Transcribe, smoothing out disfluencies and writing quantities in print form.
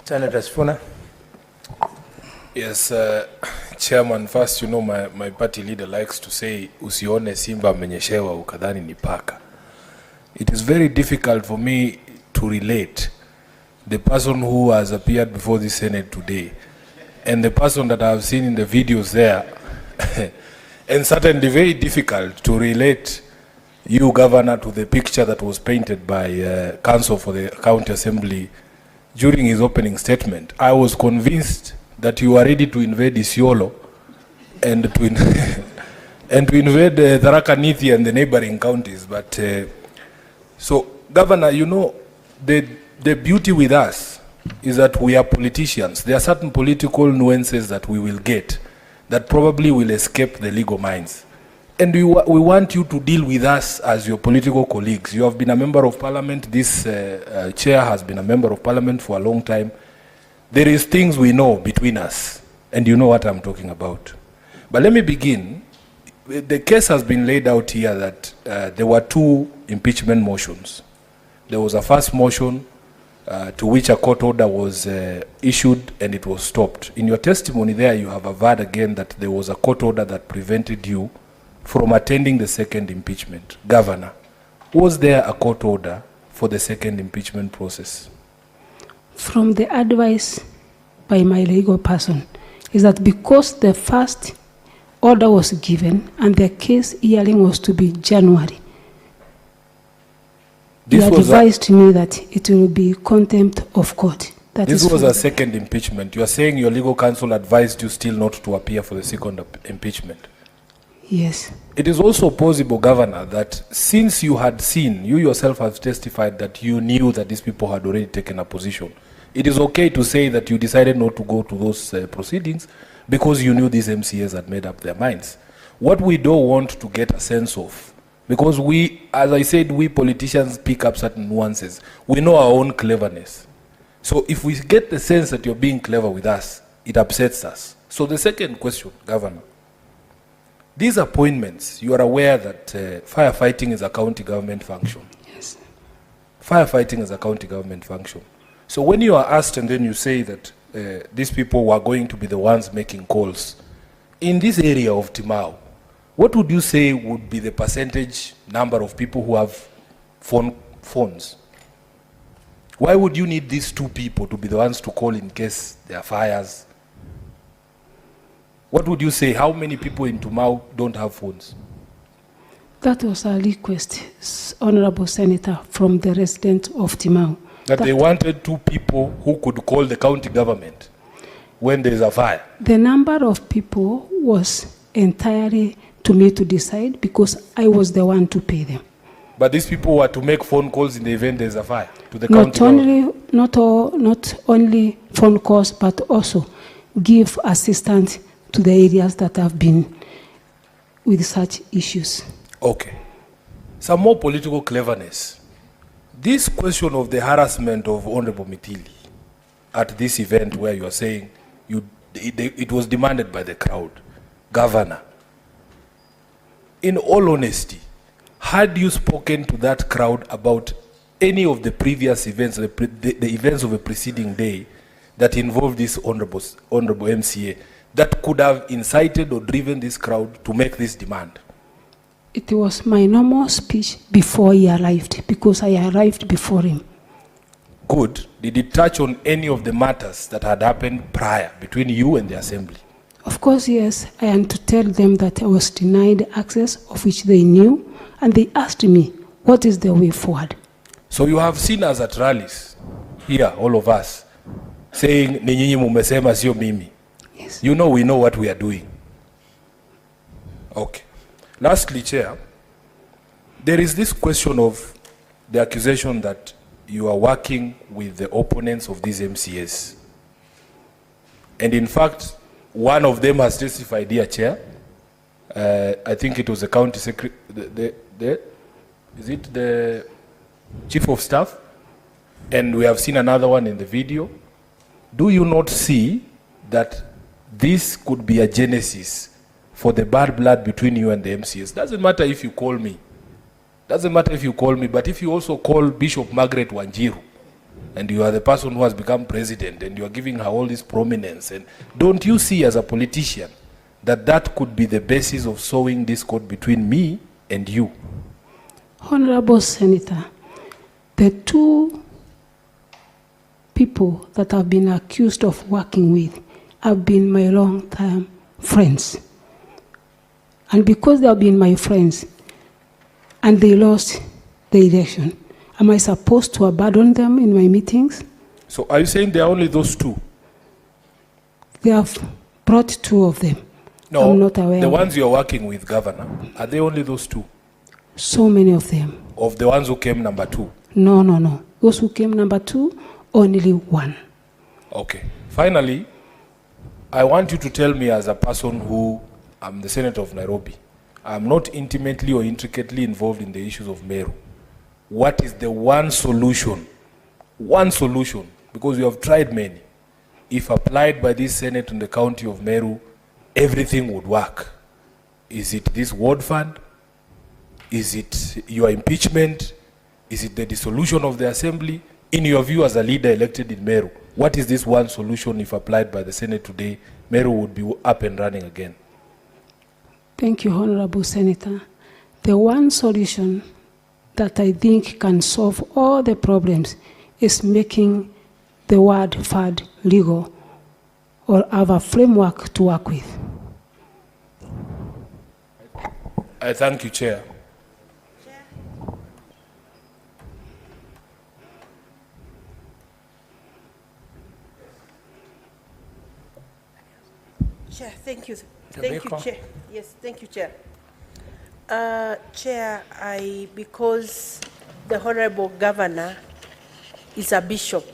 Senator Sifuna. Yes, Chairman, first, my party leader likes to say, usione simba amenyeshewa ukadhani ni paka. It is very difficult for me to relate the person who has appeared before the Senate today and the person that I have seen in the videos there, and certainly very difficult to relate you, Governor, to the picture that was painted by Council for the County Assembly during his opening statement. I was convinced that you are ready to invade Isiolo and to invade Tharaka Nithi and the neighboring counties. But so, Governor, the beauty with us is that we are politicians. There are certain political nuances that we will get that probably will escape the legal minds. And we want you to deal with us as your political colleagues. You have been a member of parliament. This chair has been a member of parliament for a long time. There is things we know between us, and you know what I'm talking about. But let me begin. The case has been laid out here that there were two impeachment motions. There was a first motion to which a court order was issued and it was stopped. In your testimony there, you have averred again that there was a court order that prevented you from attending the second impeachment. Governor, was there a court order for the second impeachment process? From the advice by my legal person is that because the first order was given and the case hearing was to be January, he advised me that it will be contempt of court. This was a second impeachment. You are saying your legal counsel advised you still not to appear for the second impeachment? Yes. It is also possible, Governor, that since you had seen, you yourself have testified that you knew that these people had already taken a position. It is okay to say that you decided not to go to those proceedings because you knew these MCAs had made up their minds. What we don't want to get a sense of, because we, as I said, we politicians pick up certain nuances. We know our own cleverness. So if we get the sense that you're being clever with us, it upsets us. So the second question, Governor, these appointments, you are aware that firefighting is a county government function. Yes. Firefighting is a county government function. So when you are asked and then you say that these people were going to be the ones making calls, in this area of Timau, what would you say would be the percentage number of people who have phones? Why would you need these two people to be the ones to call in case there are fires? What would you say? How many people in Timau don't have phones? That was a request, Honorable Senator, from the residents of Timau. That they wanted two people who could call the county government when there is a fire. The number of people was entirely to me to decide because I was the one to pay them. But these people were to make phone calls in the event there is a fire to the county government? Not only phone calls, but also give assistance to the areas that have been with such issues. Okay. Some more political cleverness. This question of the harassment of Honorable Mitili at this event where you are saying it was demanded by the crowd. Governor, in all honesty, had you spoken to that crowd about any of the previous events, the events of a preceding day that involved this honorable MCA, that could have incited or driven this crowd to make this demand? It was my normal speech before he arrived, because I arrived before him. Good. Did it touch on any of the matters that had happened prior between you and the assembly? Of course, yes. I am to tell them that I was denied access, of which they knew, and they asked me, what is the way forward? So you have seen us at rallies, here, all of us, saying, "Ni nyinyi mumesema sio mimi." Yes. You know we know what we are doing. Okay. Lastly, Chair, there is this question of the accusation that you are working with the opponents of these MCAs. And in fact, one of them has testified here, Chair. I think it was the county secretary, is it the chief of staff? And we have seen another one in the video. Do you not see that this could be a genesis for the bad blood between you and the MCAs? Doesn't matter if you call me. Doesn't matter if you call me, but if you also call Bishop Margaret Wanjiru, and you are the person who has become president, and you are giving her all this prominence, and don't you see as a politician that that could be the basis of sowing discord between me and you? Honorable Senator, the two people that I've been accused of working with have been my long-time friends. And because they have been my friends and they lost the election, am I supposed to abandon them in my meetings? So are you saying there are only those two? They have brought two of them. No, I'm not aware. the ones you're working with, Governor, are they only those two? So many of them. Of the ones who came number two? No, no, no. Those who came number two, only one. Okay. Finally, I want you to tell me, as a person who, I'm the Senator of Nairobi, I'm not intimately or intricately involved in the issues of Meru. What is the one solution, because we have tried many, if applied by this Senate in the county of Meru, everything would work? Is it this ward fund? Is it your impeachment? Is it the dissolution of the assembly? In your view, as a leader elected in Meru, what is this one solution if applied by the Senate today? Meru would be up and running again. Thank you, Honorable Senator. The one solution that I think can solve all the problems is making the word FAD legal, or have a framework to work with. I thank you, Chair. Chair, thank you. Thank you, Chair. Yes, thank you, Chair. Chair, because the Honorable Governor is a bishop,